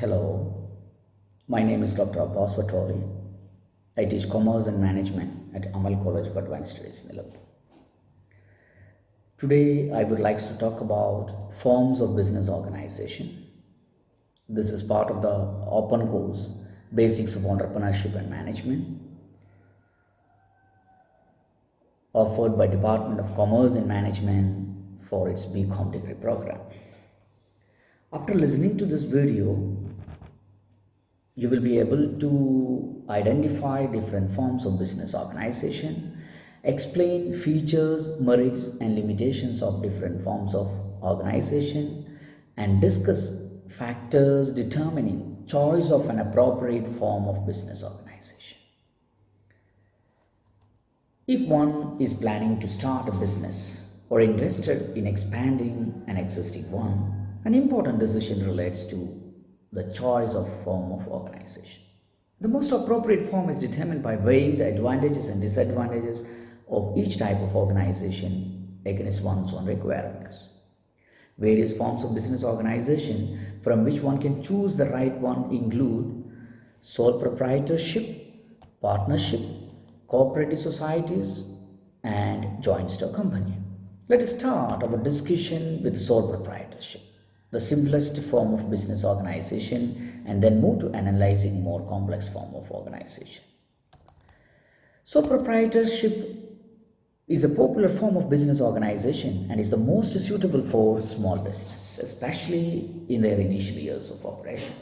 Hello, my name is Dr. Abbas Vattoli. I teach Commerce and Management at Amal College of Advanced Studies, Nilambur. Today, I would like to talk about forms of business organization. This is part of the open course, Basics of Entrepreneurship and Management, offered by Department of Commerce and Management for its BCom degree program. After listening to this video, you will be able to identify different forms of business organization, explain features, merits, and limitations of different forms of organization, and discuss factors determining choice of an appropriate form of business organization. If one is planning to start a business or interested in expanding an existing one, an important decision relates to the choice of form of organization. The most appropriate form is determined by weighing the advantages and disadvantages of each type of organization against one's own requirements. Various forms of business organization from which one can choose the right one include sole proprietorship, partnership, cooperative societies, and joint stock company. Let us start our discussion with sole proprietorship, the simplest form of business organization, and then move to analyzing more complex form of organization. Sole proprietorship is a popular form of business organization and is the most suitable for small business, especially in their initial years of operation.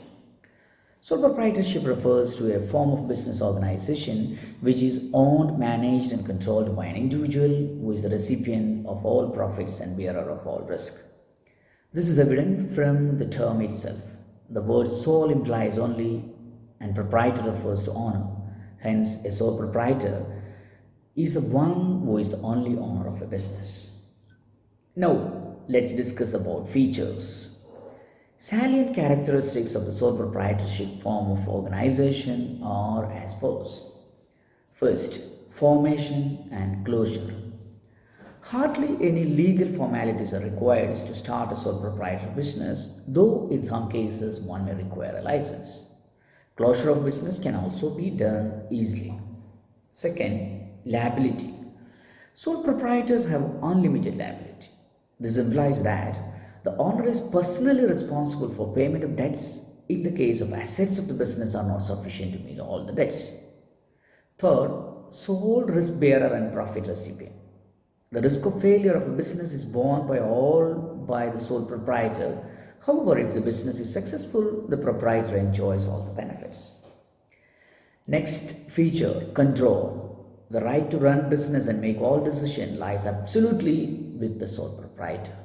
Sole proprietorship refers to a form of business organization which is owned, managed, and controlled by an individual who is the recipient of all profits and bearer of all risk. This is evident from the term itself. The word sole implies only and proprietor refers to owner. Hence, a sole proprietor is the one who is the only owner of a business. Now, let's discuss about features. Salient characteristics of the sole proprietorship form of organization are as follows. First, formation and closure. Hardly any legal formalities are required to start a sole proprietor business, though in some cases one may require a license. Closure of business can also be done easily. Second, liability. Sole proprietors have unlimited liability. This implies that the owner is personally responsible for payment of debts in the case of assets of the business are not sufficient to meet all the debts. Third, sole risk bearer and profit recipient. The risk of failure of a business is borne by the sole proprietor. However, if the business is successful, the proprietor enjoys all the benefits. Next feature, control. The right to run business and make all decisions lies absolutely with the sole proprietor.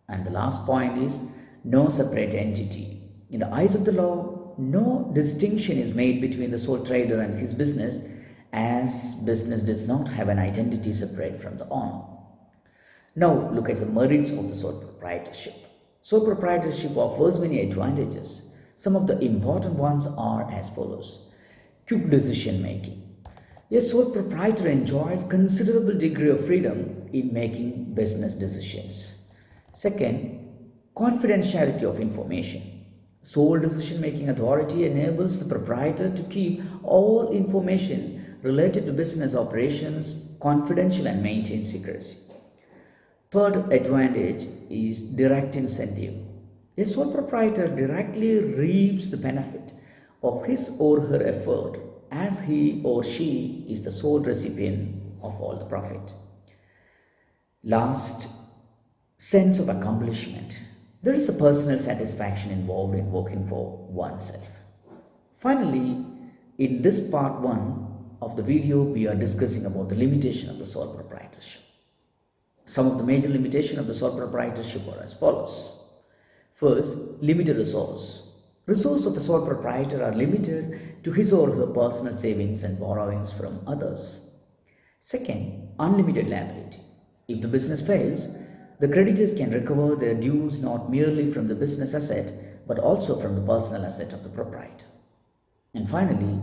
And the last point is no separate entity. In the eyes of the law, no distinction is made between the sole trader and his business, as business does not have an identity separate from the owner. Now look at the merits of the sole proprietorship. Sole proprietorship offers many advantages. Some of the important ones are as follows. Quick decision making. A sole proprietor enjoys considerable degree of freedom in making business decisions. Second, confidentiality of information. Sole decision making authority enables the proprietor to keep all information related to business operations confidential and maintain secrecy. Third advantage is direct incentive. A sole proprietor directly reaps the benefit of his or her effort as he or she is the sole recipient of all the profit. Last, sense of accomplishment. There is a personal satisfaction involved in working for oneself. Finally, in this part 1 of the video, we are discussing about the limitation of the sole proprietorship. Some of the major limitations of the sole proprietorship are as follows. First, limited resource. Resources of a sole proprietor are limited to his or her personal savings and borrowings from others. Second, unlimited liability. If the business fails, the creditors can recover their dues not merely from the business asset but also from the personal asset of the proprietor. And finally,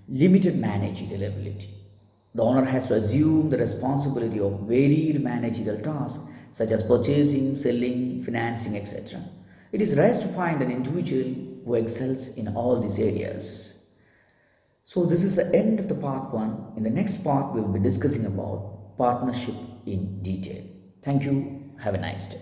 limited managerial ability. The owner has to assume the responsibility of varied managerial tasks such as purchasing, selling, financing, etc. It is rare to find an individual who excels in all these areas. So this is the end of the part 1. In the next part, we will be discussing about partnership in detail. Thank you. Have a nice day.